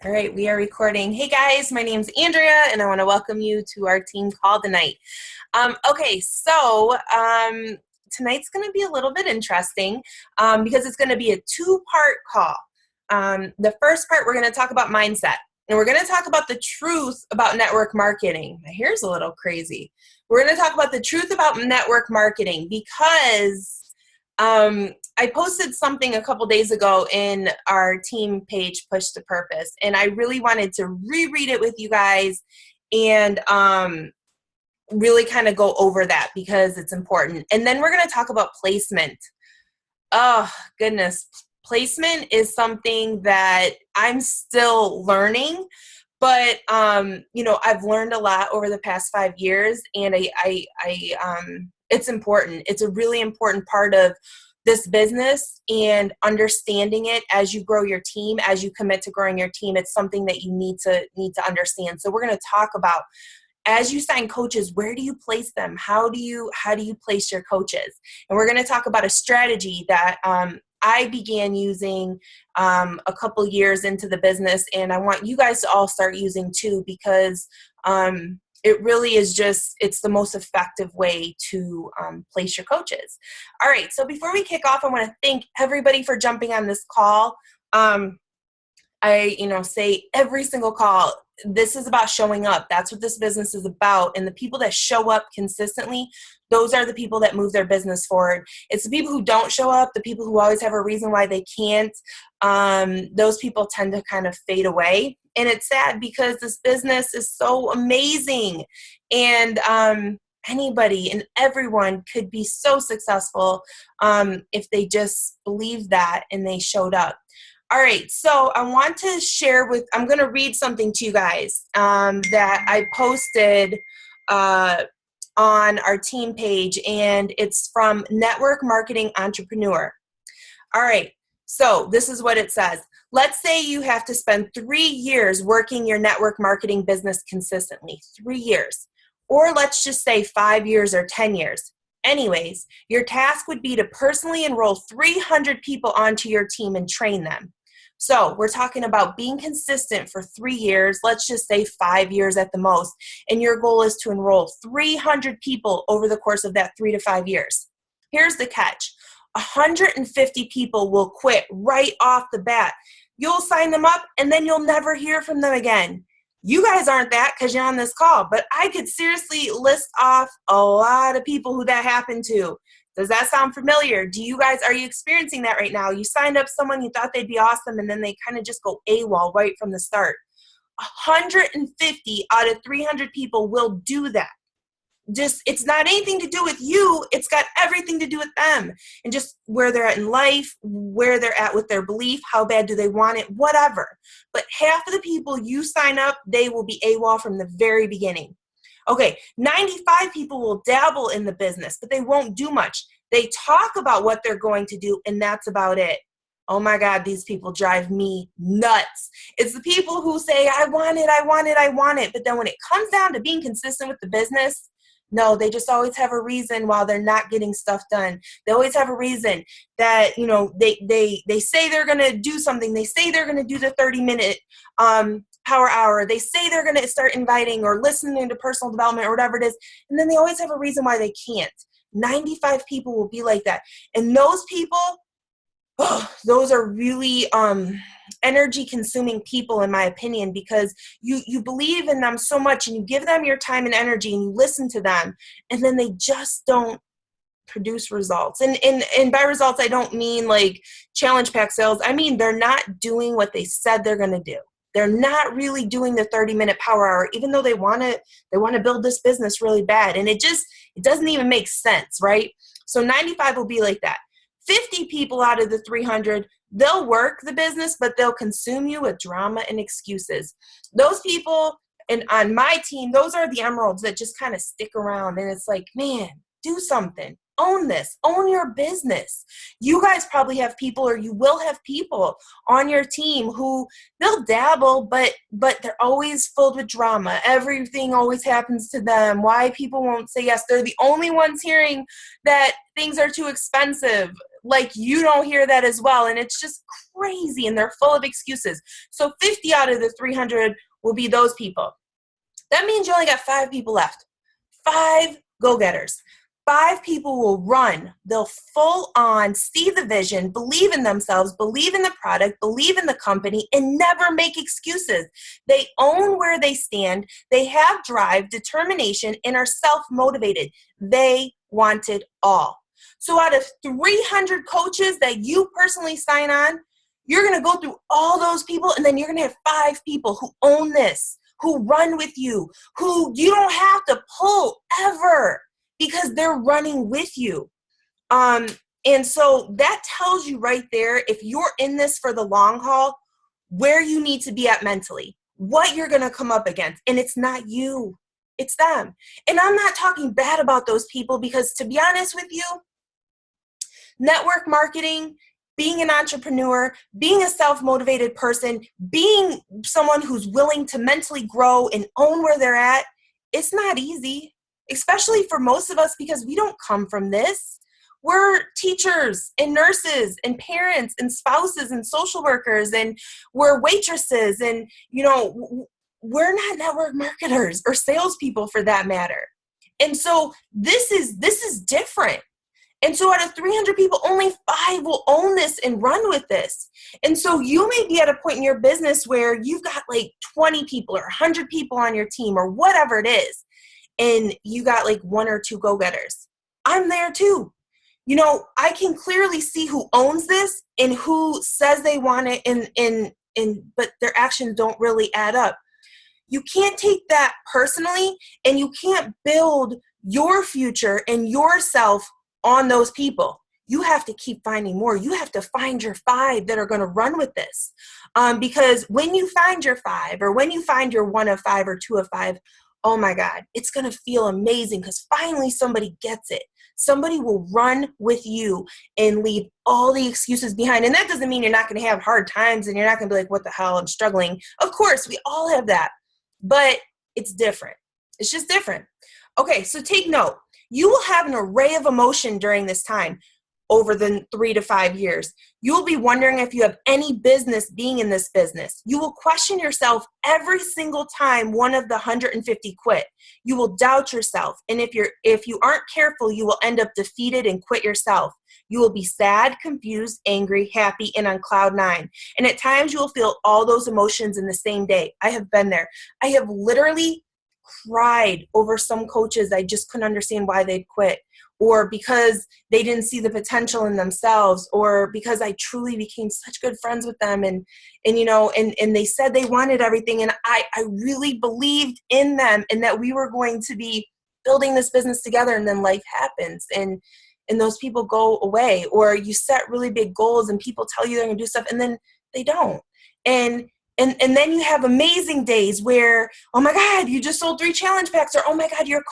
All right, we are recording. Hey guys, my name's Andrea, and I want to welcome you to our team call tonight. Tonight's going to be a little bit interesting because it's going to be a two-part call. The first part, we're going to talk about mindset, and we're going to talk about the truth about network marketing. Now, here's a little crazy. We're going to talk about the truth about network marketing because I posted something a couple days ago in our team page, Pushed2Purpose, and I really wanted to reread it with you guys and really kind of go over that because it's important. And then we're going to talk about placement. Oh, goodness. Placement is something that I'm still learning, but I've learned a lot over the past 5 years, and it's important. It's a really important part of this business, and understanding it as you grow your team, as you commit to growing your team, it's something that you need to understand. So we're going to talk about, as you sign coaches, where do you place them? How do you place your coaches? And we're going to talk about a strategy that I began using a couple years into the business, and I want you guys to all start using too, because it really is it's the most effective way to place your coaches. All right, so before we kick off, I want to thank everybody for jumping on this call. I say every single call, this is about showing up. That's what this business is about. And the people that show up consistently, those are the people that move their business forward. It's the people who don't show up, the people who always have a reason why they can't. Those people tend to kind of fade away. And it's sad because this business is so amazing. And anybody and everyone could be so successful if they just believed that and they showed up. All right, so I want to I'm going to read something to you guys that I posted on our team page, and it's from Network Marketing Entrepreneur. All right, so this is what it says. Let's say you have to spend 3 years working your network marketing business consistently, 3 years, or let's just say 5 years or 10 years. Anyways, your task would be to personally enroll 300 people onto your team and train them. So we're talking about being consistent for 3 years, let's just say 5 years at the most, and your goal is to enroll 300 people over the course of that 3 to 5 years. Here's the catch. 150 people will quit right off the bat. You'll sign them up, and then you'll never hear from them again. You guys aren't that because you're on this call, but I could seriously list off a lot of people who that happened to. Does that sound familiar? Are you experiencing that right now? You signed up someone, you thought they'd be awesome, and then they kind of just go AWOL right from the start. 150 out of 300 people will do that. It's not anything to do with you. It's got everything to do with them and just where they're at in life, where they're at with their belief, how bad do they want it, whatever. But half of the people you sign up, they will be AWOL from the very beginning. Okay, 95 people will dabble in the business, but they won't do much. They talk about what they're going to do, and that's about it. Oh my God, these people drive me nuts. It's the people who say, I want it, I want it, I want it. But then when it comes down to being consistent with the business, no, they just always have a reason why they're not getting stuff done. They always have a reason that, they say they're going to do something. They say they're going to do the 30-minute power hour. They say they're going to start inviting or listening to personal development or whatever it is. And then they always have a reason why they can't. 95 people will be like that. And those people, those are really energy consuming people, in my opinion, because you believe in them so much and you give them your time and energy and you listen to them, and then they just don't produce results. And by results, I don't mean like challenge pack sales. I mean, they're not doing what they said they're going to do. They're not really doing the 30-minute power hour, even though they want to build this business really bad. And it doesn't even make sense, right? So 95 will be like that. 50 people out of the 300, they'll work the business, but they'll consume you with drama and excuses. Those people, and on my team, those are the emeralds that just kind of stick around. And it's like, man, do something. Own this. Own your business. You guys probably have people, or you will have people on your team who they'll dabble, but they're always filled with drama. Everything always happens to them. Why people won't say yes. They're the only ones hearing that things are too expensive. like you don't hear that as well. And it's just crazy, and they're full of excuses. So 50 out of the 300 will be those people. That means you only got 5 people left. 5 go-getters. 5 people will run. They'll full on see the vision, believe in themselves, believe in the product, believe in the company, and never make excuses. They own where they stand. They have drive, determination, and are self-motivated. They want it all. So out of 300 coaches that you personally sign on, you're going to go through all those people, and then you're going to have 5 people who own this, who run with you, who you don't have to pull ever, because they're running with you. And so that tells you right there, if you're in this for the long haul, where you need to be at mentally, what you're going to come up against. And it's not you, it's them. And I'm not talking bad about those people, because to be honest with you, network marketing, being an entrepreneur, being a self-motivated person, being someone who's willing to mentally grow and own where they're at, it's not easy. Especially for most of us, because we don't come from this. We're teachers and nurses and parents and spouses and social workers, and we're waitresses, and we're not network marketers or salespeople for that matter. And so this is different. And so out of 300 people, only 5 will own this and run with this. And so you may be at a point in your business where you've got like 20 people or 100 people on your team or whatever it is, and you got like 1 or 2 go-getters. I'm there too. I can clearly see who owns this and who says they want it, but their actions don't really add up. You can't take that personally, and you can't build your future and yourself on those people. You have to keep finding more. You have to find your 5 that are going to run with this. Because when you find your 5, or when you find your 1 of 5 or 2 of 5, oh my God, it's going to feel amazing, because finally somebody gets it. Somebody will run with you and leave all the excuses behind. And that doesn't mean you're not going to have hard times and you're not going to be like, what the hell, I'm struggling. Of course, we all have that, but it's different. It's just different. Okay, so take note. You will have an array of emotion during this time. Over the 3 to 5 years. You will be wondering if you have any business being in this business. You will question yourself every single time one of the 150 quit. You will doubt yourself. And if you aren't careful, you will end up defeated and quit yourself. You will be sad, confused, angry, happy, and on cloud 9. And at times you will feel all those emotions in the same day. I have been there. I have literally cried over some coaches. I just couldn't understand why they'd quit, or because they didn't see the potential in themselves, or because I truly became such good friends with them, and they said they wanted everything, and I really believed in them, and that we were going to be building this business together, and then life happens, and those people go away. Or you set really big goals and people tell you they're going to do stuff, and then they don't. And then you have amazing days where, oh my God, you just sold 3 challenge packs, or oh my God, your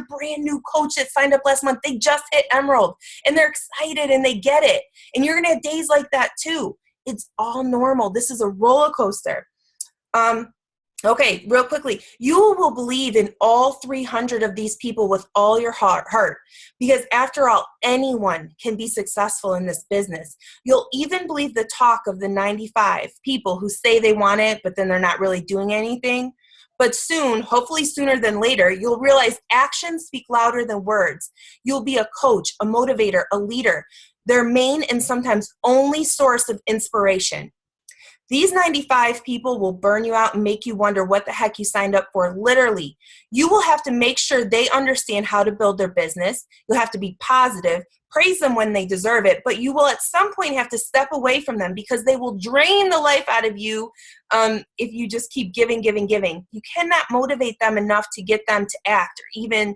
brand new coach that signed up last month, they just hit Emerald, and they're excited and they get it. And you're going to have days like that too. It's all normal. This is a roller coaster. Okay, real quickly, you will believe in all 300 of these people with all your heart, because after all, anyone can be successful in this business. You'll even believe the talk of the 95 people who say they want it, but then they're not really doing anything. But soon, hopefully sooner than later, you'll realize actions speak louder than words. You'll be a coach, a motivator, a leader, their main and sometimes only source of inspiration. These 95 people will burn you out and make you wonder what the heck you signed up for, literally. You will have to make sure they understand how to build their business. You'll have to be positive, praise them when they deserve it, but you will at some point have to step away from them, because they will drain the life out of you if you just keep giving. You cannot motivate them enough to get them to act, or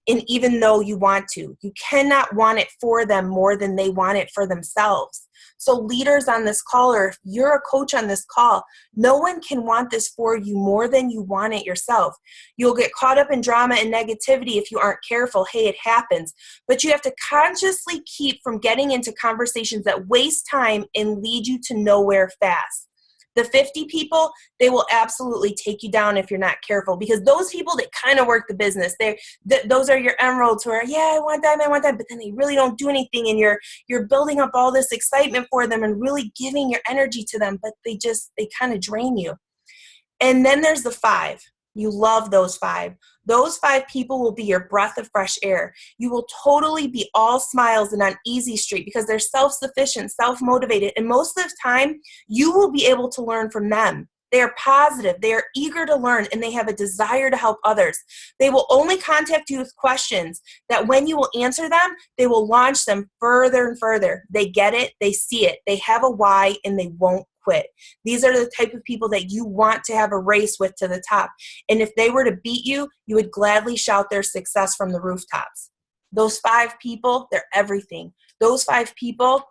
even though you want to. You cannot want it for them more than they want it for themselves. So leaders on this call, or if you're a coach on this call, no one can want this for you more than you want it yourself. You'll get caught up in drama and negativity if you aren't careful. Hey, it happens. But you have to consciously keep from getting into conversations that waste time and lead you to nowhere fast. The 50 people, they will absolutely take you down if you're not careful, because those people that kind of work the business, those are your emeralds who are, yeah, I want that, but then they really don't do anything, and you're building up all this excitement for them and really giving your energy to them, but they kind of drain you. And then there's the 5. You love those 5. Those 5 people will be your breath of fresh air. You will totally be all smiles and on easy street because they're self-sufficient, self-motivated, and most of the time, you will be able to learn from them. They are positive, they are eager to learn, and they have a desire to help others. They will only contact you with questions that when you will answer them, they will launch them further and further. They get it, they see it, they have a why, and they won't quit. These are the type of people that you want to have a race with to the top. And if they were to beat you, you would gladly shout their success from the rooftops. Those 5 people, they're everything. Those 5 people,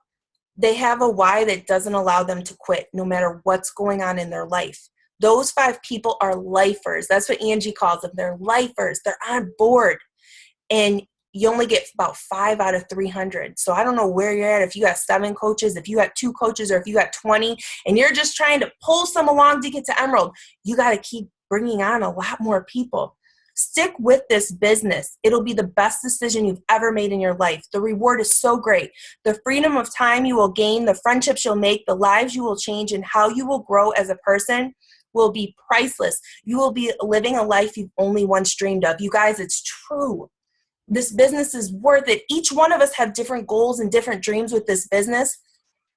they have a why that doesn't allow them to quit no matter what's going on in their life. Those 5 people are lifers. That's what Angie calls them. They're lifers. They're on board. And you only get about 5 out of 300. So I don't know where you're at. If you got 7 coaches, if you got 2 coaches, or if you got 20, and you're just trying to pull some along to get to Emerald, you got to keep bringing on a lot more people. Stick with this business. It'll be the best decision you've ever made in your life. The reward is so great. The freedom of time you will gain, the friendships you'll make, the lives you will change, and how you will grow as a person will be priceless. You will be living a life you've only once dreamed of. You guys, it's true. This business is worth it. Each one of us have different goals and different dreams with this business.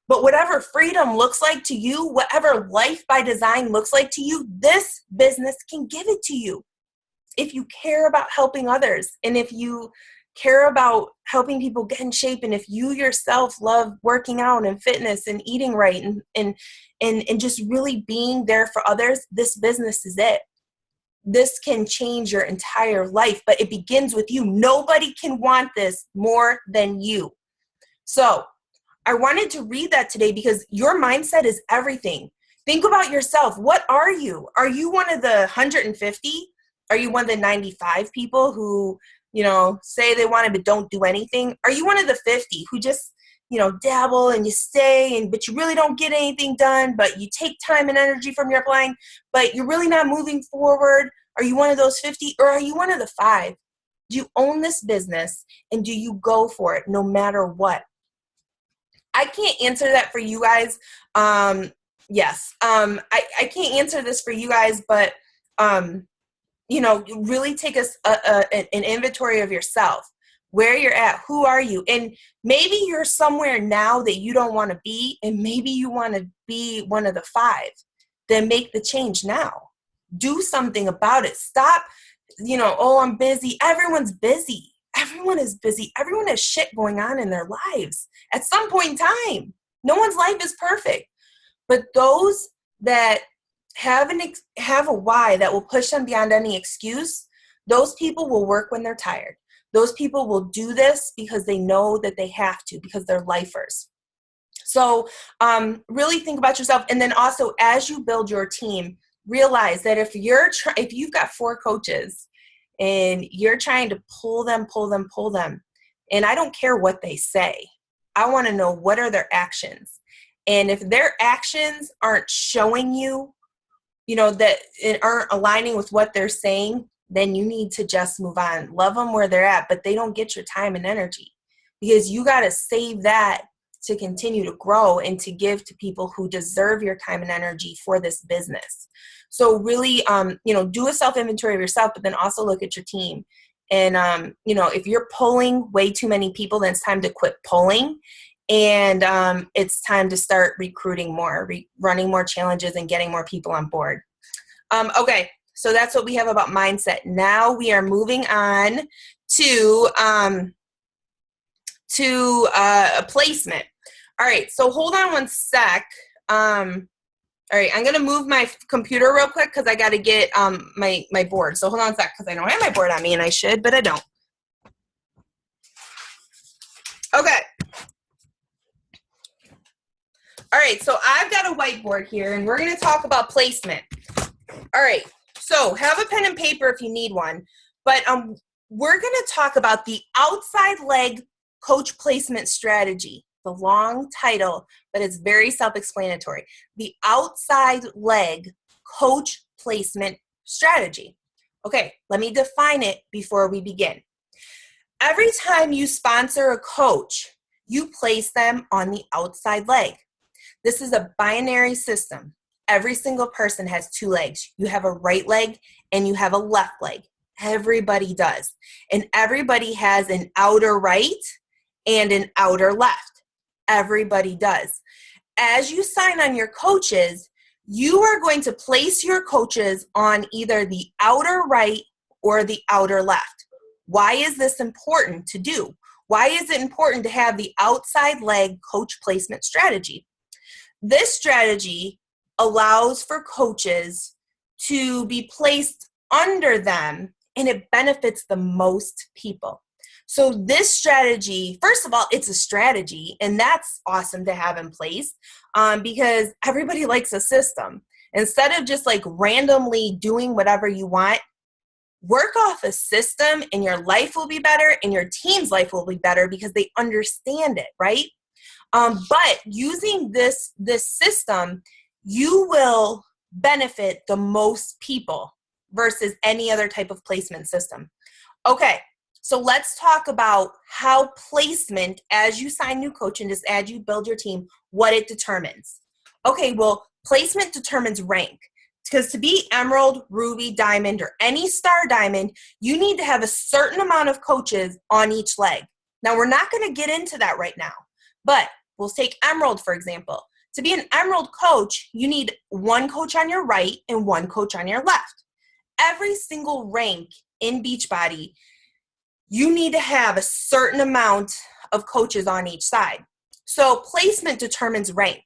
But whatever freedom looks like to you, whatever life by design looks like to you, this business can give it to you. If you care about helping others, and if you care about helping people get in shape, and if you yourself love working out and fitness and eating right and just really being there for others, this business is it. This can change your entire life, but it begins with you. Nobody can want this more than you. So I wanted to read that today because your mindset is everything. Think about yourself. What are you? Are you one of the 150? Are you one of the 95 people who, say they want it but don't do anything? Are you one of the 50 who just, dabble and you stay, but you really don't get anything done, but you take time and energy from your applying, but you're really not moving forward? Are you one of those 50, or are you one of the 5? Do you own this business, and do you go for it no matter what? I can't answer that for you guys. Yes. I can't answer this for you guys, but, really take an inventory of yourself, where you're at, who are you? And maybe you're somewhere now that you don't want to be, and maybe you want to be one of the 5. Then make the change now. Do something about it. Stop, oh, I'm busy. Everyone's busy. Everyone is busy. Everyone has shit going on in their lives at some point in time. No one's life is perfect. But those that have a why that will push them beyond any excuse, those people will work when they're tired. Those people will do this because they know that they have to, because they're lifers. So really think about yourself. And then also, as you build your team, realize that if you've got 4 coaches and you're trying to pull them, and I don't care what they say, I want to know, what are their actions? And if their actions aren't showing you, that it aren't aligning with what they're saying, then you need to just move on. Love them where they're at, but they don't get your time and energy, because you got to save that to continue to grow and to give to people who deserve your time and energy for this business. So really, do a self-inventory of yourself, but then also look at your team. And, if you're pulling way too many people, then it's time to quit pulling. And it's time to start recruiting more, running more challenges, and getting more people on board. Okay, so that's what we have about mindset. Now we are moving on to a placement. All right, so hold on one sec. All right, I'm gonna move my computer real quick because I got to get my board. So hold on a sec, because I don't have my board on me, and I should, but I don't. Okay. All right, so I've got a whiteboard here, and we're going to talk about placement. All right, so have a pen and paper if you need one, but we're going to talk about the outside leg coach placement strategy, a long title, but it's very self-explanatory. The outside leg coach placement strategy. Okay, let me define it before we begin. Every time you sponsor a coach, you place them on the outside leg. This is a binary system. Every single person has two legs. You have a right leg and you have a left leg. Everybody does. And everybody has an outer right and an outer left. Everybody does. As you sign on your coaches, you are going to place your coaches on either the outer right or the outer left. Why is this important to do? Why is it important to have the outside leg coach placement strategy? This strategy allows for coaches to be placed under them, and it benefits the most people. So this strategy, first of all, it's a strategy, and that's awesome to have in place because everybody likes a system. Instead of just like randomly doing whatever you want, work off a system and your life will be better and your team's life will be better because they understand it, right? But using this system, you will benefit the most people versus any other type of placement system. Okay, so let's talk about how placement, as you sign new coach and just as you build your team, what it determines. Okay, well, placement determines rank. Because to be Emerald, Ruby, Diamond, or any star diamond, you need to have a certain amount of coaches on each leg. Now, we're not going to get into that right now, but we'll take Emerald, for example. To be an Emerald coach, you need one coach on your right and one coach on your left. Every single rank in Beachbody, you need to have a certain amount of coaches on each side. So placement determines rank.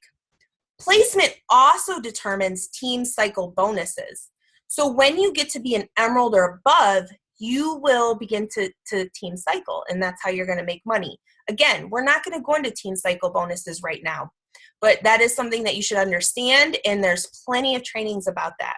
Placement also determines team cycle bonuses. So when you get to be an Emerald or above, you will begin to team cycle, and that's how you're going to make money. Again, we're not going to go into team cycle bonuses right now, but that is something that you should understand, and there's plenty of trainings about that.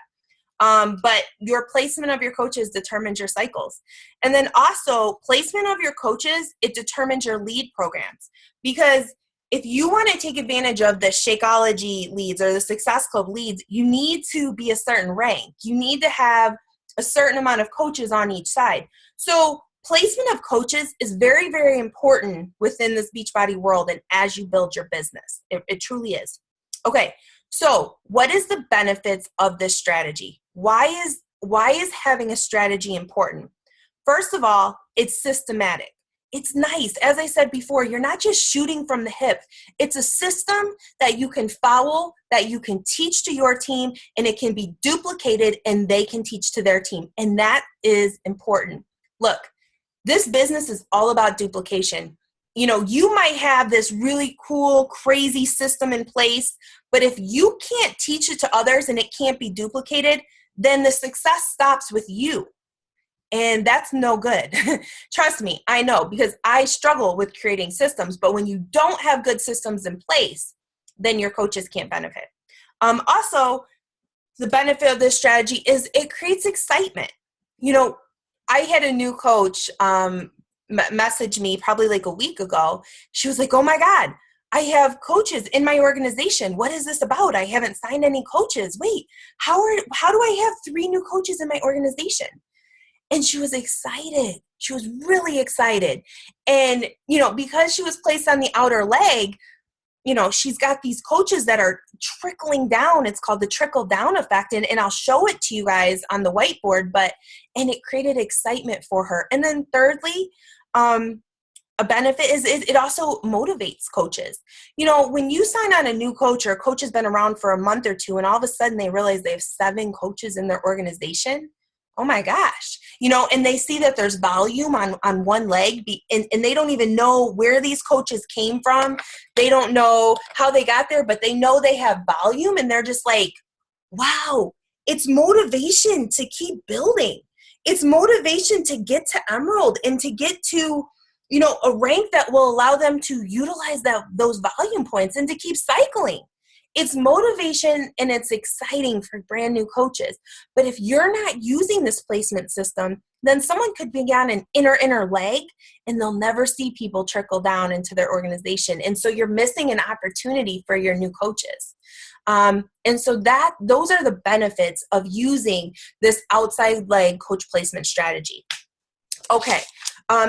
But your placement of your coaches determines your cycles. And then also, placement of your coaches, it determines your lead programs. Because if you want to take advantage of the Shakeology leads or the Success Club leads, you need to be a certain rank. You need to have a certain amount of coaches on each side. So placement of coaches is very, very important within this Beachbody world and as you build your business. It truly is. Okay, so what is the benefits of this strategy? Why is having a strategy important? First of all, it's systematic. It's nice. As I said before, you're not just shooting from the hip. It's a system that you can follow, that you can teach to your team, and it can be duplicated and they can teach to their team. And that is important. Look, this business is all about duplication. You know, you might have this really cool, crazy system in place, but if you can't teach it to others and it can't be duplicated, then the success stops with you. And that's no good. Trust me, I know, because I struggle with creating systems. But when you don't have good systems in place, then your coaches can't benefit. Also, the benefit of this strategy is it creates excitement. You know, I had a new coach message me probably like a week ago. She was like, oh my God, I have coaches in my organization. What is this about? I haven't signed any coaches. Wait, how do I have 3 new coaches in my organization? And she was excited. She was really excited. And, you know, because she was placed on the outer leg, you know, she's got these coaches that are trickling down. It's called the trickle down effect. And I'll show it to you guys on the whiteboard, and it created excitement for her. And then thirdly, a benefit is it also motivates coaches. You know, when you sign on a new coach or a coach has been around for a month or two and all of a sudden they realize they have 7 coaches in their organization, oh my gosh, you know, and they see that there's volume on one leg and they don't even know where these coaches came from. They don't know how they got there, but they know they have volume and they're just like, wow, it's motivation to keep building. It's motivation to get to Emerald and to get to, you know, a rank that will allow them to utilize those volume points and to keep cycling. It's motivation and it's exciting for brand new coaches. But if you're not using this placement system, then someone could be on an inner leg and they'll never see people trickle down into their organization. And so you're missing an opportunity for your new coaches. And so those are the benefits of using this outside leg coach placement strategy. Okay,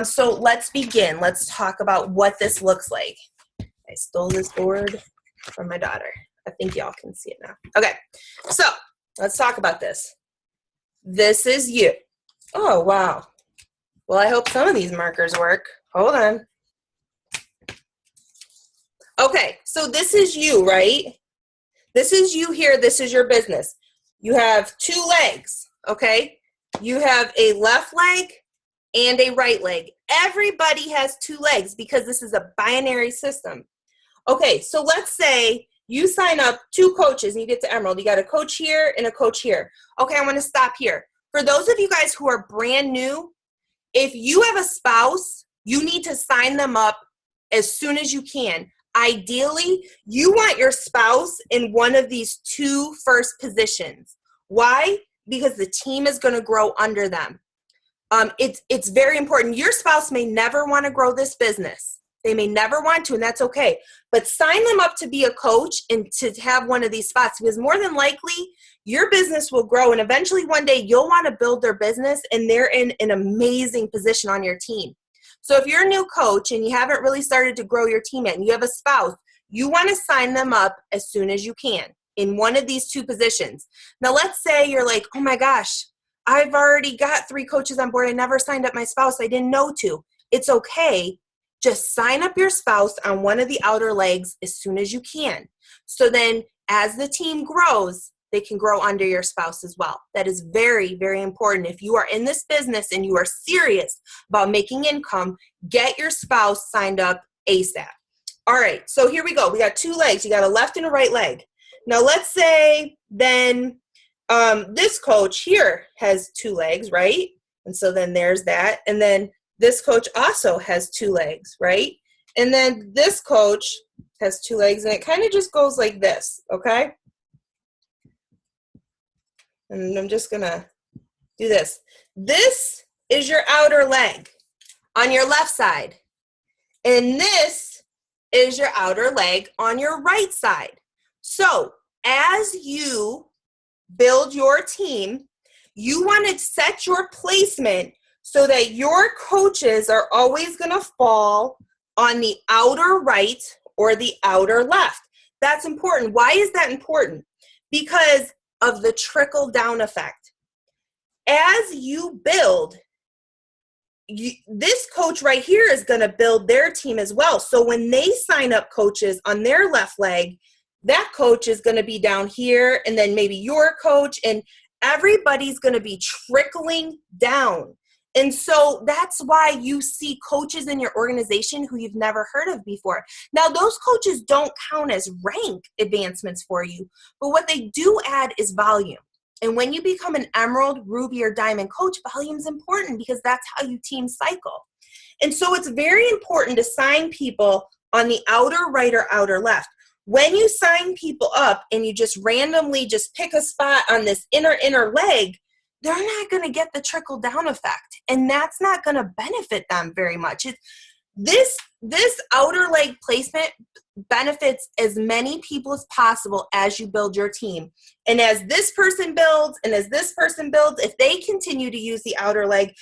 so let's begin. Let's talk about what this looks like. I stole this board from my daughter. I think y'all can see it now. Okay, so let's talk about this. This is you. Oh, wow. Well, I hope some of these markers work. Hold on. Okay, so this is you, right? This is you here. This is your business. You have two legs, okay? You have a left leg and a right leg. Everybody has two legs because this is a binary system. Okay, so let's say you sign up 2 coaches and you get to Emerald. You got a coach here and a coach here. Okay, I want to stop here. For those of you guys who are brand new, if you have a spouse, you need to sign them up as soon as you can. Ideally, you want your spouse in one of these 2 first positions. Why? Because the team is going to grow under them. It's very important. Your spouse may never want to grow this business. They may never want to, and that's okay. But sign them up to be a coach and to have one of these spots, because more than likely, your business will grow, and eventually one day you'll want to build their business, and they're in an amazing position on your team. So if you're a new coach and you haven't really started to grow your team yet, and you have a spouse, you want to sign them up as soon as you can in one of these 2 positions. Now, let's say you're like, oh my gosh, I've already got 3 coaches on board. I never signed up my spouse. I didn't know to. It's okay. Just sign up your spouse on one of the outer legs as soon as you can. So then as the team grows, they can grow under your spouse as well. That is very, very important. If you are in this business and you are serious about making income, get your spouse signed up ASAP. All right, so here we go. We got 2 legs. You got a left and a right leg. Now let's say then this coach here has 2 legs, right? And so then there's that. And then this coach also has 2 legs, right? And then this coach has 2 legs, and it kind of just goes like this, okay? And I'm just gonna do this. This is your outer leg on your left side. And this is your outer leg on your right side. So as you build your team, you want to set your placement so that your coaches are always going to fall on the outer right or the outer left. That's important. Why is that important? Because of the trickle-down effect. As you build, this coach right here is going to build their team as well. So when they sign up coaches on their left leg, that coach is going to be down here, and then maybe your coach, and everybody's going to be trickling down. And so that's why you see coaches in your organization who you've never heard of before. Now, those coaches don't count as rank advancements for you, but what they do add is volume. And when you become an emerald, ruby, or diamond coach, volume is important because that's how you team cycle. And so it's very important to sign people on the outer right or outer left. When you sign people up and you just randomly just pick a spot on this inner leg, they're not going to get the trickle down effect, and that's not going to benefit them very much. This outer leg placement benefits as many people as possible as you build your team. And as this person builds and as this person builds, if they continue to use the outer leg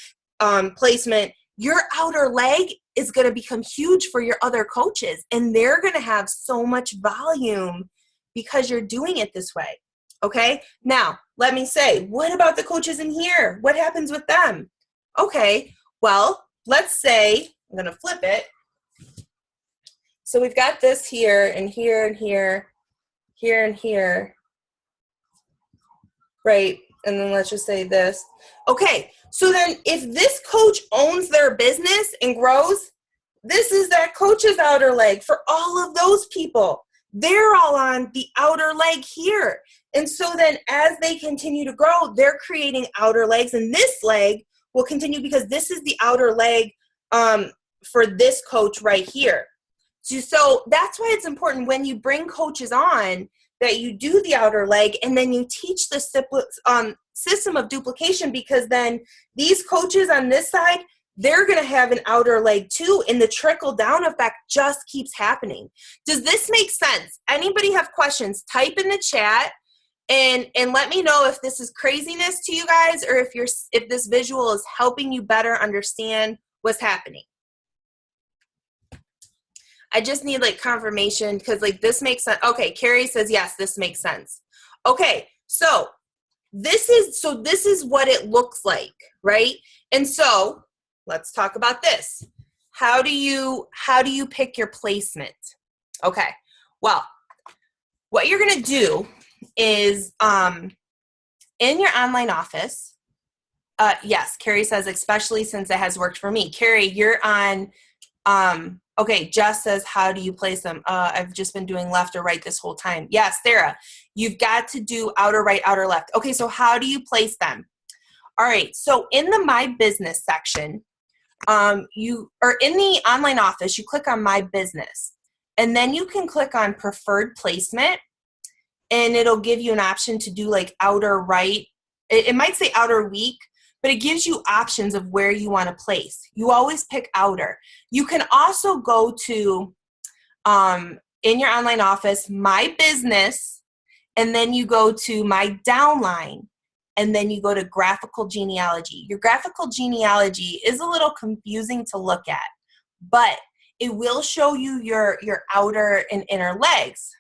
placement, your outer leg is going to become huge for your other coaches, and they're going to have so much volume because you're doing it this way. Okay, now let me say, what about the coaches in here? What happens with them? Okay, well, let's say, I'm going to flip it. So we've got this here and here and here, here and here, right? And then let's just say this. Okay, so then if this coach owns their business and grows, this is that coach's outer leg for all of those people. They're all on the outer leg here. And so then as they continue to grow, they're creating outer legs, and this leg will continue because this is the outer leg for this coach right here. So that's why it's important when you bring coaches on that you do the outer leg, and then you teach the system of duplication, because then these coaches on this side, they're going to have an outer leg too, and the trickle down effect just keeps happening. Does this make sense? Anybody have questions? Type in the chat and let me know if this is craziness to you guys, or if this visual is helping you better understand what's happening. I just need like confirmation, because like this makes sense. Okay, Carrie says yes, this makes sense. Okay, so this is what it looks like, right? And so let's talk about this. How do you pick your placement? Okay, well, what you're gonna do is in your online office, yes, Carrie says, especially since it has worked for me. Carrie, you're on, okay, Jess says, how do you place them? I've just been doing left or right this whole time. Yes, Sarah, you've got to do outer right, outer left. Okay, so how do you place them? All right, so in the My Business section, you are in the online office, you click on My Business, and then you can click on Preferred Placement, and it'll give you an option to do like outer right. It might say outer weak, but it gives you options of where you want to place. You always pick outer. You can also go to, in your online office, My Business, and then you go to My Downline, and then you go to Graphical Genealogy. Your graphical genealogy is a little confusing to look at, but it will show you your outer and inner legs.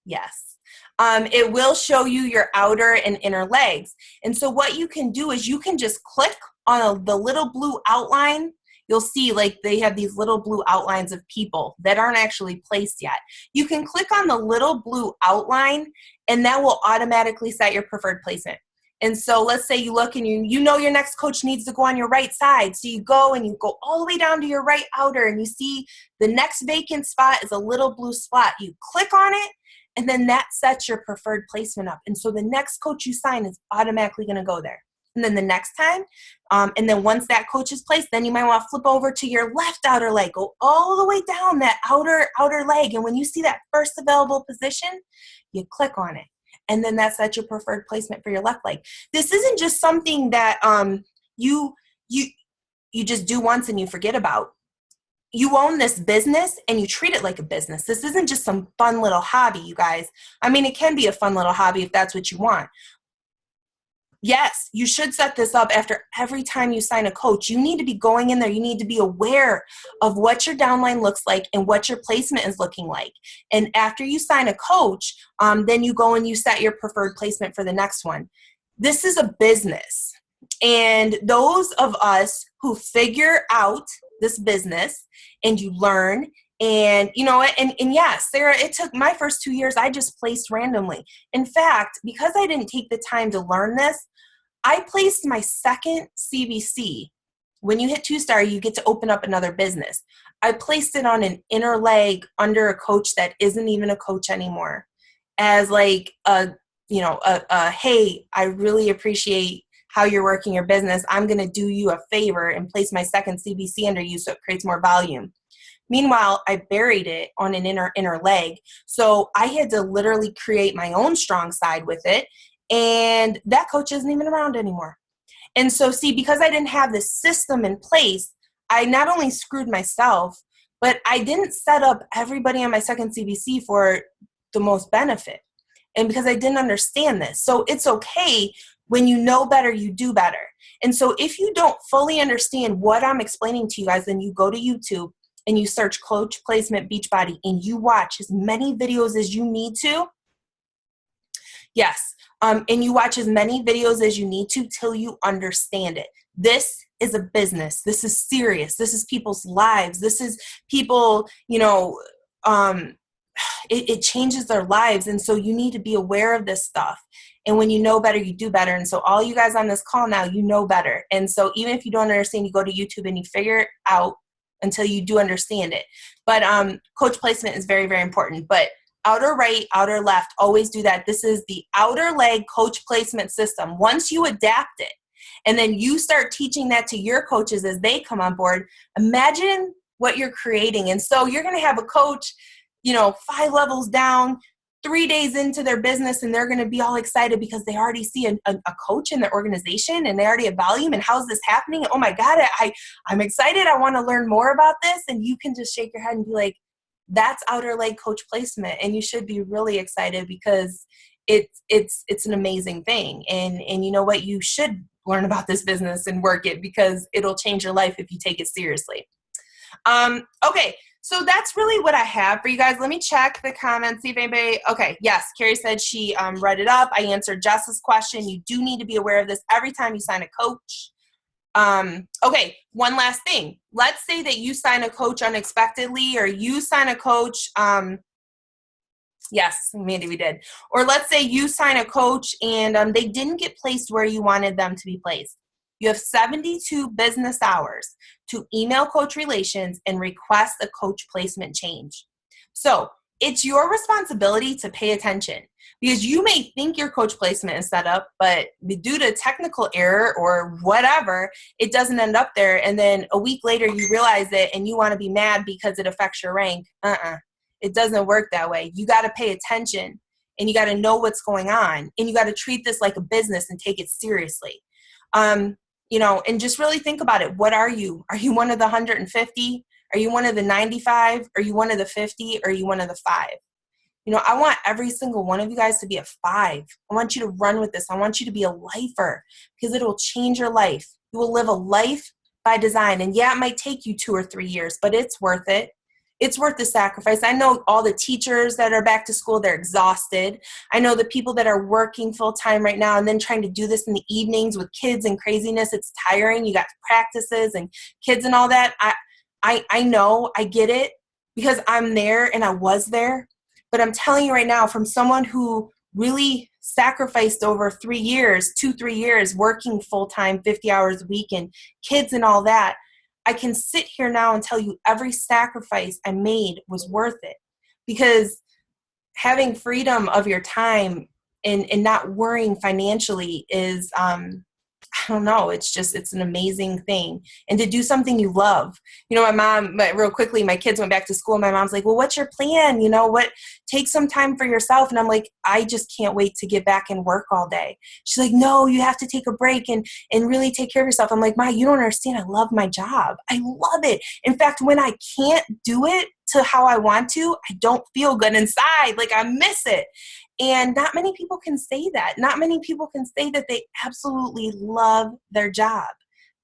Yes. It will show you your outer and inner legs. And so what you can do is you can just click on the little blue outline. You'll see like they have these little blue outlines of people that aren't actually placed yet. You can click on the little blue outline, and that will automatically set your preferred placement. And so let's say you look and you know your next coach needs to go on your right side. So you go and you go all the way down to your right outer, and you see the next vacant spot is a little blue spot. You click on it, and then that sets your preferred placement up. And so the next coach you sign is automatically going to go there. And then the next time, and then once that coach is placed, then you might want to flip over to your left outer leg, go all the way down that outer leg. And when you see that first available position, you click on it. And then that's your preferred placement for your left leg. This isn't just something that you just do once and you forget about. You own this business and you treat it like a business. This isn't just some fun little hobby, you guys. I mean, it can be a fun little hobby if that's what you want. Yes, you should set this up after every time you sign a coach. You need to be going in there. You need to be aware of what your downline looks like and what your placement is looking like. And after you sign a coach, then you go and you set your preferred placement for the next one. This is a business. And those of us who figure out this business and you learn, and you know, and yes, Sarah, it took my first 2 years, I just placed randomly. In fact, because I didn't take the time to learn this, I placed my second CBC. When you hit 2-star, you get to open up another business. I placed it on an inner leg under a coach that isn't even a coach anymore, as like hey, I really appreciate how you're working your business. I'm going to do you a favor and place my second CBC under you so it creates more volume. Meanwhile, I buried it on an inner leg. So I had to literally create my own strong side with it. And that coach isn't even around anymore. And so see, because I didn't have this system in place, I not only screwed myself, but I didn't set up everybody on my second CBC for the most benefit. And because I didn't understand this. So it's okay. When you know better, you do better. And so if you don't fully understand what I'm explaining to you guys, then you go to YouTube and you search Coach Placement Beachbody and you watch as many videos as you need to. Yes. And you watch as many videos as you need to till you understand it. This is a business. This is serious. This is people's lives. This is people, it changes their lives. And so you need to be aware of this stuff. And when you know better, you do better. And so all you guys on this call now, you know better. And so even if you don't understand, you go to YouTube and you figure it out until you do understand it. But coach placement is very, very important. But outer right, outer left, always do that. This is the outer leg coach placement system. Once you adapt it, and then you start teaching that to your coaches as they come on board, imagine what you're creating. And so you're going to have a coach, 5 levels down, 3 days into their business and they're going to be all excited because they already see a coach in their organization and they already have volume and how's this happening? Oh my God, I'm excited. I want to learn more about this. And you can just shake your head and be like, that's outer leg coach placement. And you should be really excited because it's an amazing thing. And you know what? You should learn about this business and work it because it'll change your life if you take it seriously. Okay. So that's really what I have for you guys. Let me check the comments, see if anybody, okay, yes, Carrie said she read it up. I answered Jess's question. You do need to be aware of this every time you sign a coach. Okay, one last thing. Let's say that you sign a coach unexpectedly or you sign a coach, yes, Mandy, we did. Or let's say you sign a coach and they didn't get placed where you wanted them to be placed. You have 72 business hours to email Coach Relations and request a coach placement change. So it's your responsibility to pay attention because you may think your coach placement is set up, but due to technical error or whatever, it doesn't end up there. And then a week later, you realize it and you want to be mad because it affects your rank. It doesn't work that way. You got to pay attention and you got to know what's going on and you got to treat this like a business and take it seriously. And just really think about it. What are you? Are you one of the 150? Are you one of the 95? Are you one of the 50? Or are you one of the 5? I want every single one of you guys to be a 5. I want you to run with this. I want you to be a lifer because it will change your life. You will live a life by design. And yeah, it might take you 2 or 3 years, but it's worth it. It's worth the sacrifice. I know all the teachers that are back to school, they're exhausted. I know the people that are working full time right now and then trying to do this in the evenings with kids and craziness. It's tiring. You got practices and kids and all that. I know, I get it because I'm there and I was there. But I'm telling you right now, from someone who really sacrificed over 3 years, 2-3 years, working full time, 50 hours a week and kids and all that, I can sit here now and tell you every sacrifice I made was worth it because having freedom of your time and not worrying financially is, I don't know, it's an amazing thing. And to do something you love. My mom, but real quickly, my kids went back to school. My mom's like, well, what's your plan? Take some time for yourself. And I'm like, I just can't wait to get back and work all day. She's like, no, you have to take a break and really take care of yourself. I'm like, Ma, you don't understand. I love my job. I love it. In fact, when I can't do it to how I want to, I don't feel good inside. Like I miss it. And not many people can say that. Not many people can say that they absolutely love their job.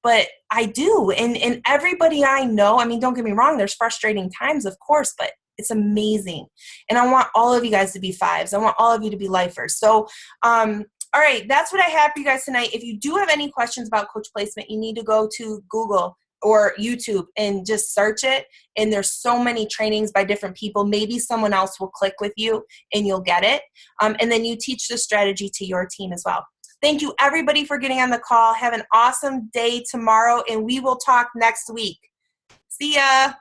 But I do. And everybody I know, don't get me wrong, there's frustrating times, of course, but it's amazing. And I want all of you guys to be 5s. I want all of you to be lifers. So, all right, that's what I have for you guys tonight. If you do have any questions about coach placement, you need to go to Google or YouTube and just search it. And there's so many trainings by different people. Maybe someone else will click with you and you'll get it. And then you teach the strategy to your team as well. Thank you everybody for getting on the call. Have an awesome day tomorrow and we will talk next week. See ya.